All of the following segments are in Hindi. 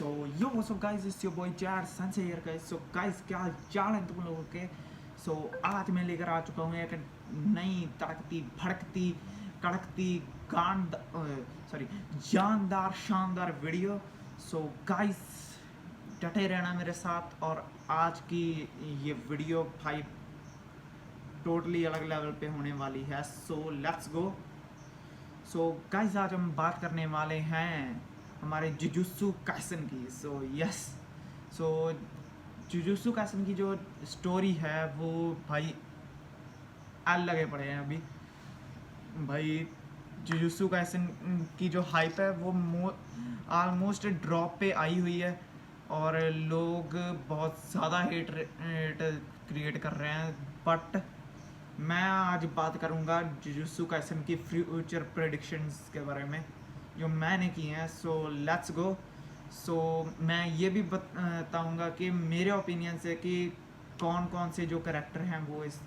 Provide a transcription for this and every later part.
So yo what's up guys, it's your boy Z Sanjay here guys. So guys, क्या हाल चाल है तुम लोगों के। सो आज मैं लेकर आ चुका हूँ एक नई तड़कती भड़कती कड़कती गांड सॉरी जानदार शानदार वीडियो। सो गाइस, डटे रहना मेरे साथ। और आज की ये वीडियो भाई टोटली अलग लेवल पे होने वाली है। So let's go. So guys, आज हम बात करने वाले हैं हमारे जुजुत्सु काइसन की। सो यस, सो जुजुत्सु काइसन की जो स्टोरी है वो भाई आग लगे पड़े हैं अभी। भाई जुजुत्सु काइसन की जो हाइप है वो ऑलमोस्ट ड्रॉप पे आई हुई है और लोग बहुत ज़्यादा हेट क्रिएट कर रहे हैं। बट मैं आज बात करूंगा जुजुत्सु काइसन की फ्यूचर प्रेडिक्शंस के बारे में जो मैंने की हैं। So let's go. सो मैं ये भी बताऊंगा कि मेरे ओपिनियन से कि कौन कौन से जो करेक्टर हैं वो इस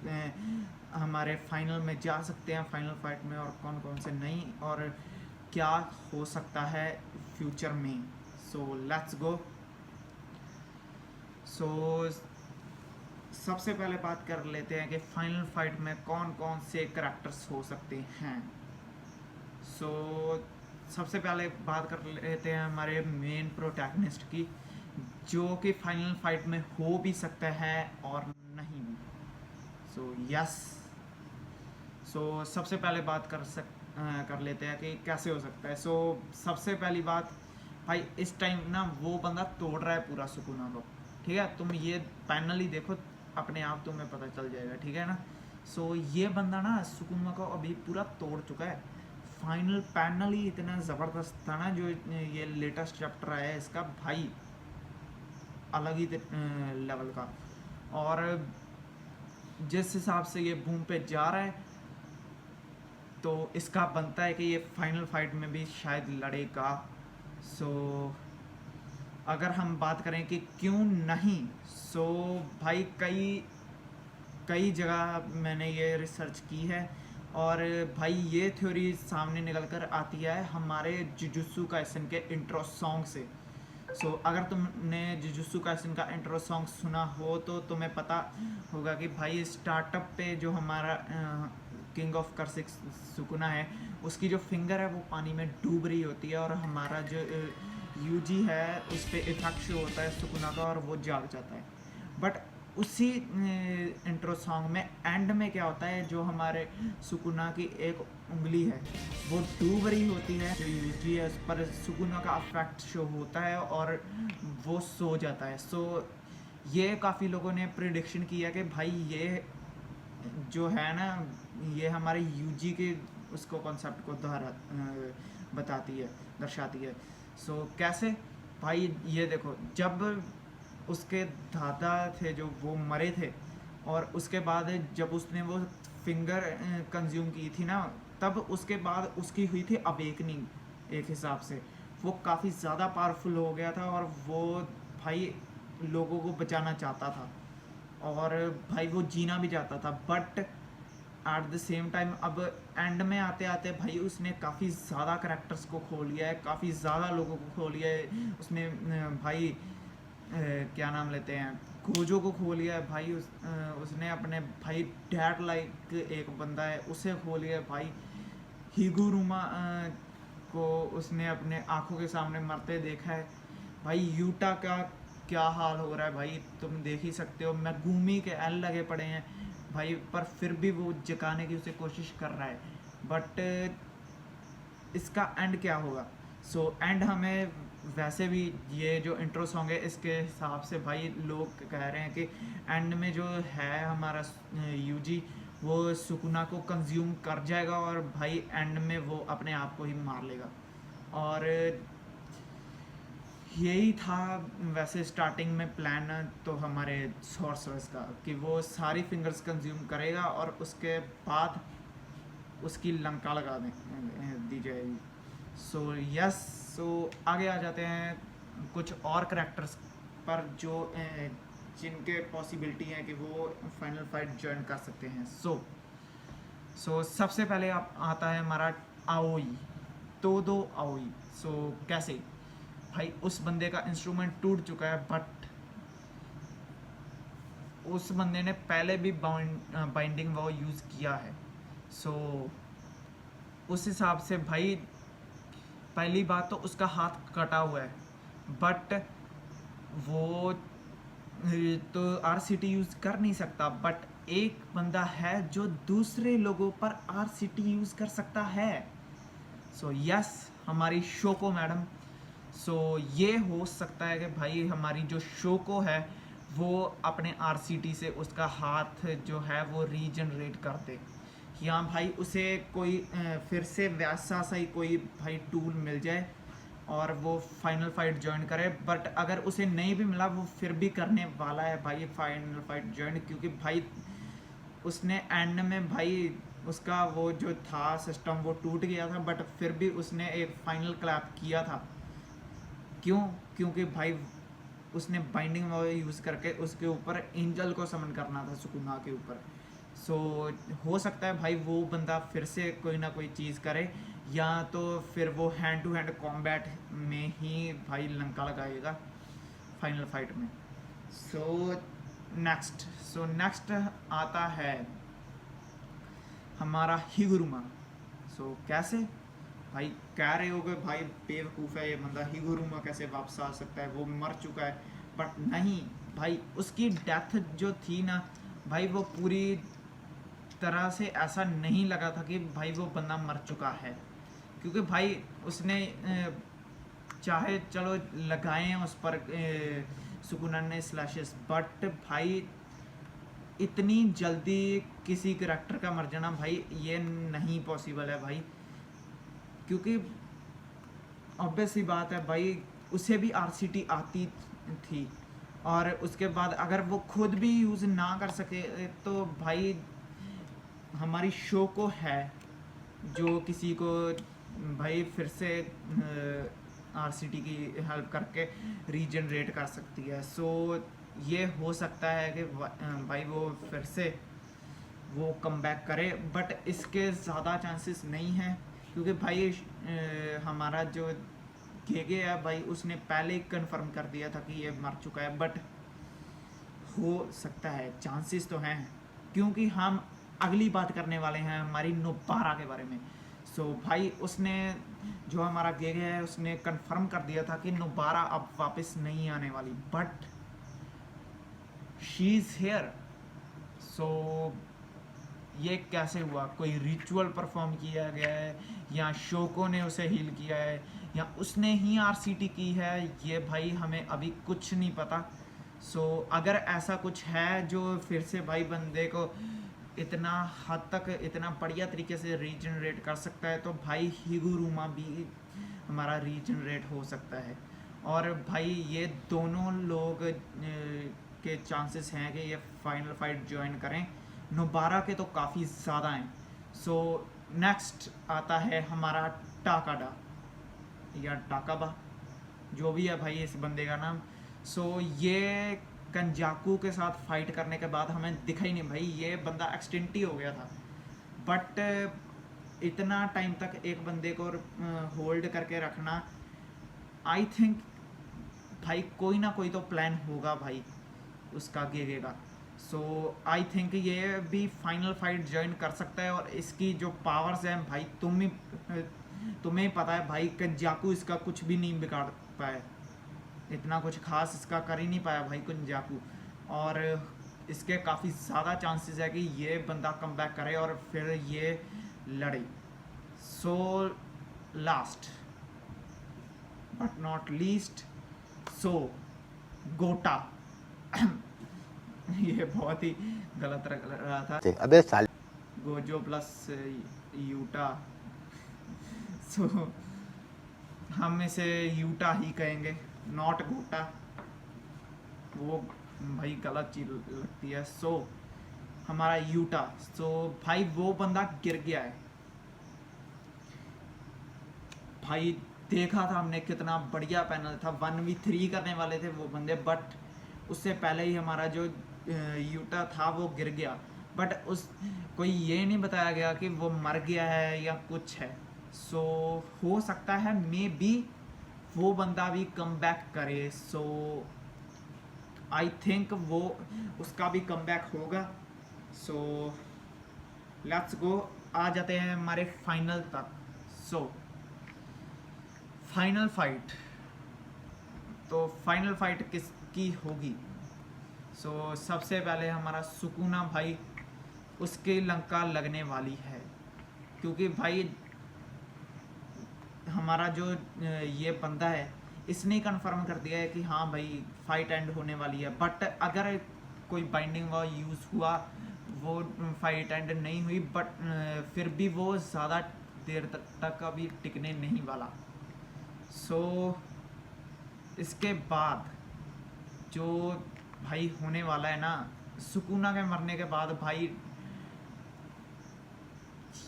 हमारे फाइनल में जा सकते हैं, फाइनल फाइट में, और कौन कौन से नहीं, और क्या हो सकता है फ्यूचर में। So let's go. सो सबसे पहले बात कर लेते हैं कि फाइनल फाइट में कौन कौन से करेक्टर्स हो सकते हैं। सो सबसे पहले बात कर लेते हैं हमारे मेन प्रोटैगनिस्ट की, जो कि फाइनल फाइट में हो भी सकता है और नहीं भी। सो यस, सो सबसे पहले बात कर लेते हैं कि कैसे हो सकता है। सो सबसे पहली बात भाई, इस टाइम ना वो बंदा तोड़ रहा है पूरा सुकुना को। ठीक है, तुम ये पैनल ही देखो, अपने आप तुम्हें पता चल जाएगा। ठीक है ना। सो ये बंदा ना सुकुना को अभी पूरा तोड़ चुका है। फाइनल पैनल ही इतना ज़बरदस्त था ना, जो ये लेटेस्ट चैप्टर आया है इसका, भाई अलग ही लेवल का। और जिस हिसाब से ये बूम पे जा रहा है तो इसका बनता है कि ये फाइनल फाइट में भी शायद लड़ेगा। सो अगर हम बात करें कि क्यों नहीं, सो भाई कई जगह मैंने ये रिसर्च की है और भाई ये थ्योरी सामने निकल कर आती है हमारे जुजुत्सु काइसन के इंट्रो सॉन्ग से। सो अगर तुमने जुजुत्सु काइसन का इंट्रो सॉन्ग सुना हो तो तुम्हें पता होगा कि भाई स्टार्टअप पे जो हमारा किंग ऑफ करसिक सुकुना है, उसकी जो फिंगर है वो पानी में डूब रही होती है और हमारा जो यूजी है उस पर इफेक्ट शो होता है सुकुना का और वो जाग जाता है। बट उसी इंट्रो सॉन्ग में एंड में क्या होता है, जो हमारे सुकुना की एक उंगली है वो डूब रही होती है, जो यूजी है उस पर सुकुना का इफेक्ट शो होता है और वो सो जाता है। सो ये काफ़ी लोगों ने प्रिडिक्शन किया कि भाई ये जो है ना, ये हमारे यूजी के उसको कॉन्सेप्ट को बताती है, दर्शाती है। सो कैसे भाई, ये देखो, जब उसके दादा थे जो वो मरे थे और उसके बाद जब उसने वो फिंगर कंज्यूम की थी ना, तब उसके बाद उसकी हुई थी अवेकनिंग। एक हिसाब से वो काफ़ी ज़्यादा पावरफुल हो गया था और वो भाई लोगों को बचाना चाहता था और भाई वो जीना भी चाहता था। But at the same time अब एंड में आते आते भाई उसने काफ़ी ज़्यादा करेक्टर्स को खो लिया है, काफ़ी ज़्यादा लोगों को खो लिया है उसने। भाई क्या नाम लेते हैं, गोजो को खो लिया है भाई। उसने अपने भाई डैड लाइक एक बंदा है उसे खो लिया है भाई। हिगुरुमा को उसने अपने आंखों के सामने मरते देखा है भाई। यूटा का क्या हाल हो रहा है भाई, तुम देख ही सकते हो। मेगुमी के एल लगे पड़े हैं भाई, पर फिर भी वो जगाने की उसे कोशिश कर रहा है। बट इसका एंड क्या होगा। सो एंड हमें वैसे भी ये जो इंट्रो सॉन्ग है इसके हिसाब से भाई लोग कह रहे हैं कि एंड में जो है हमारा यूजी वो सुकुना को कंज्यूम कर जाएगा और भाई एंड में वो अपने आप को ही मार लेगा। और यही था वैसे स्टार्टिंग में प्लान तो हमारे सॉर्सरर्स का, कि वो सारी फिंगर्स कंज्यूम करेगा और उसके बाद उसकी लंका लगा दी जाएगी। सो यस, सो आगे आ जाते हैं कुछ और करेक्टर्स पर जो जिनके पॉसिबिलिटी है कि वो फाइनल फाइट ज्वाइन कर सकते हैं। सो सबसे पहले आप आता है हमारा आओई, तो दो आओई। सो कैसे भाई उस बंदे का इंस्ट्रूमेंट टूट चुका है, बट उस बंदे ने पहले भी बाइंडिंग वो यूज़ किया है। सो उस हिसाब से भाई पहली बात तो उसका हाथ कटा हुआ है, बट वो तो RCT यूज़ कर नहीं सकता, बट एक बंदा है जो दूसरे लोगों पर RCT यूज़ कर सकता है। सो यस, हमारी शोको मैडम। सो ये हो सकता है कि भाई हमारी जो शोको है वो अपने RCT से उसका हाथ जो है वो रीजनरेट कर दे, या भाई उसे कोई फिर से वैसा सा ही कोई भाई टूल मिल जाए और वो फाइनल फाइट ज्वाइन करे। बट अगर उसे नहीं भी मिला वो फिर भी करने वाला है भाई फाइनल फाइट ज्वाइन, क्योंकि भाई उसने एंड में भाई उसका वो जो था सिस्टम वो टूट गया था, बट फिर भी उसने एक फाइनल क्लैप किया था। क्यों? क्योंकि भाई उसने बाइंडिंग वो यूज़ करके उसके ऊपर एंजल को समन करना था सुकुना के ऊपर। सो हो सकता है भाई वो बंदा फिर से कोई ना कोई चीज़ करे, या तो फिर वो हैंड टू हैंड कॉम्बैट में ही भाई लंका लगाएगा फाइनल फाइट में। सो नेक्स्ट आता है हमारा हिगुरुमा। सो कैसे भाई कह रहे हो कि भाई बेवकूफ़ है ये बंदा, हिगुरुमा कैसे वापस आ सकता है, वो मर चुका है। बट नहीं भाई, उसकी डेथ जो थी ना भाई वो पूरी तरह से ऐसा नहीं लगा था कि भाई वो बंदा मर चुका है, क्योंकि भाई उसने चाहे चलो लगाए हैं उस पर सुकुना ने स्लैशेस, बट भाई इतनी जल्दी किसी करैक्टर का मर जाना भाई ये नहीं पॉसिबल है भाई, क्योंकि ऑब्वियस सी बात है भाई उसे भी RCT आती थी, और उसके बाद अगर वो खुद भी यूज़ ना कर सके तो भाई हमारी शो को है जो किसी को भाई फिर से RCT की हेल्प करके रीजनरेट कर सकती है। सो ये हो सकता है कि भाई वो फिर से वो कम बैक करे, बट इसके ज़्यादा चांसेस नहीं हैं, क्योंकि भाई हमारा जो गेगे है भाई उसने पहले ही कंफर्म कर दिया था कि ये मर चुका है। बट हो सकता है, चांसेस तो हैं, क्योंकि हम अगली बात करने वाले हैं हमारी नोबारा के बारे में। सो भाई उसने जो हमारा गेगे है उसने कंफर्म कर दिया था कि नोबारा अब वापस नहीं आने वाली, बट शी इज़ हेयर। सो ये कैसे हुआ? कोई रिचुअल परफॉर्म किया गया है, या शोको ने उसे हील किया है, या उसने ही RCT की है, ये भाई हमें अभी कुछ नहीं पता। सो अगर ऐसा कुछ है जो फिर से भाई बंदे को इतना हद तक इतना बढ़िया तरीके से रीजनरेट कर सकता है, तो भाई हिगुरुमा भी हमारा रीजनरेट हो सकता है। और भाई ये दोनों लोग के चांसेस हैं कि ये फाइनल फाइट ज्वाइन करें। नोबारा के तो काफ़ी ज़्यादा हैं। सो नेक्स्ट आता है हमारा टाकाडा या टाकाबा, जो भी है भाई इस बंदे का नाम। सो ये कंजाकू के साथ फाइट करने के बाद हमें दिखा ही नहीं भाई, ये बंदा एक्सटेंट ही हो गया था, बट इतना टाइम तक एक बंदे को होल्ड करके रखना, आई थिंक भाई कोई ना कोई तो प्लान होगा भाई उसका गेगे का। सो आई थिंक ये भी फाइनल फाइट ज्वाइन कर सकता है, और इसकी जो पावर्स हैं भाई तुम्हें पता है भाई कंजाकू इसका कुछ भी नहीं बिगाड़ पाया, इतना कुछ खास इसका कर ही नहीं पाया भाई कंजाकू, और इसके काफ़ी ज़्यादा चांसेस है कि ये बंदा कम बैक करे और फिर ये लड़े। So last but not least, so gotta ये बहुत ही गलत लग रहा था, अबे साल गोजो प्लस यूटा। सो हम इसे यूटा ही कहेंगे, नॉट गोटा, वो भाई गलत चीज लगती है। सो हमारा यूटा, सो भाई वो बंदा गिर गया है भाई, देखा था हमने कितना बढ़िया पैनल था, 1v3 करने वाले थे वो बंदे, बट उससे पहले ही हमारा जो यूटा था वो गिर गया, बट उस कोई ये नहीं बताया गया कि वो मर गया है या कुछ है। सो हो सकता है मे बी वो बंदा भी कम बैक करे। सो आई थिंक वो उसका भी कम बैक होगा। सो लेट्स गो, आ जाते हैं हमारे फाइनल तक। सो फाइनल फाइट, तो फाइनल फाइट किसकी होगी? सो सबसे पहले हमारा सुकुना भाई, उसकी लंका लगने वाली है, क्योंकि भाई हमारा जो ये बंदा है इसने कंफर्म कर दिया है कि हाँ भाई फाइट एंड होने वाली है। बट अगर कोई बाइंडिंग वॉर यूज़ हुआ, वो फाइट एंड नहीं हुई, बट फिर भी वो ज़्यादा देर तक अभी टिकने नहीं वाला। सो इसके बाद जो भाई होने वाला है ना, सुकुना के मरने के बाद भाई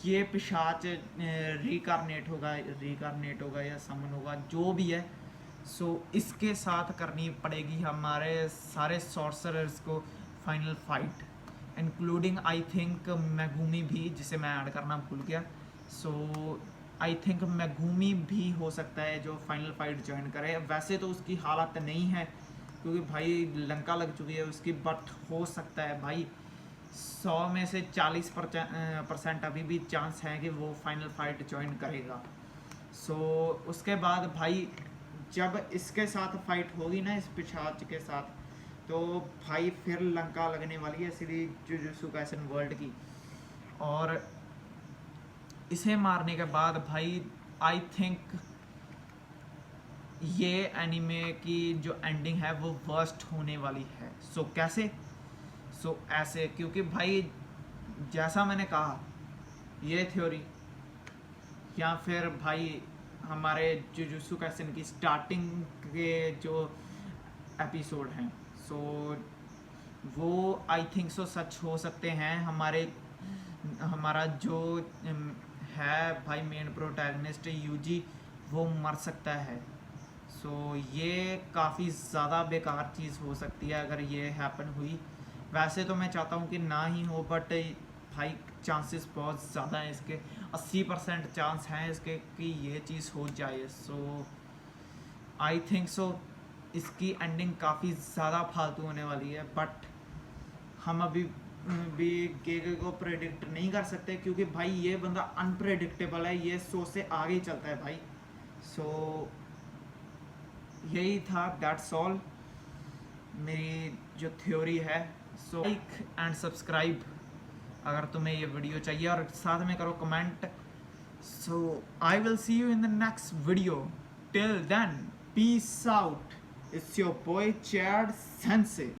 ये पिशाच रिकारनेट होगा या समन होगा, जो भी है। सो इसके साथ करनी पड़ेगी हमारे सारे सॉर्सरर्स को final fight, including I think Megumi भी, जिसे मैं ऐड करना भूल गया। सो आई थिंक मैगुमी भी हो सकता है जो फाइनल फाइट ज्वाइन करे। वैसे तो उसकी हालत नहीं है क्योंकि भाई लंका लग चुकी है उसकी, बट हो सकता है भाई 100 में से 40% अभी भी चांस है कि वो फाइनल फाइट ज्वाइन करेगा। सो उसके बाद भाई जब इसके साथ फाइट होगी ना, इस पिशाच के साथ, तो भाई फिर लंका लगने वाली है सीरीज जुजुत्सु काइसेन वर्ल्ड की। और इसे मारने के बाद भाई आई थिंक ये एनिमे की जो एंडिंग है वो वर्स्ट होने वाली है। सो कैसे? सो ऐसे, क्योंकि भाई जैसा मैंने कहा, ये थ्योरी या फिर भाई हमारे जुजुत्सु काइसेन की स्टार्टिंग के जो एपिसोड हैं, सो वो आई थिंक सो सच हो सकते हैं। हमारा जो है भाई मेन प्रोटैगनिस्ट यूजी, वो मर सकता है। सो ये काफ़ी ज़्यादा बेकार चीज़ हो सकती है अगर ये हैपन हुई। वैसे तो मैं चाहता हूँ कि ना ही हो, बट भाई चांसेस बहुत ज़्यादा हैं इसके, 80% चांस हैं इसके कि ये चीज़ हो जाए। सो आई थिंक सो इसकी एंडिंग काफ़ी ज़्यादा फालतू होने वाली है, बट हम अभी भी के को प्रेडिक्ट नहीं कर सकते क्योंकि भाई ये बंदा अनप्रेडिक्टेबल है, ये सोच से आगे ही चलता है भाई। सो यही था, दैट्स ऑल मेरी जो थ्योरी है। सो लाइक एंड सब्सक्राइब अगर तुम्हें ये वीडियो चाहिए, और साथ में करो comment. So I will see you in the next video. Till then, peace out. It's your boy Chad sense.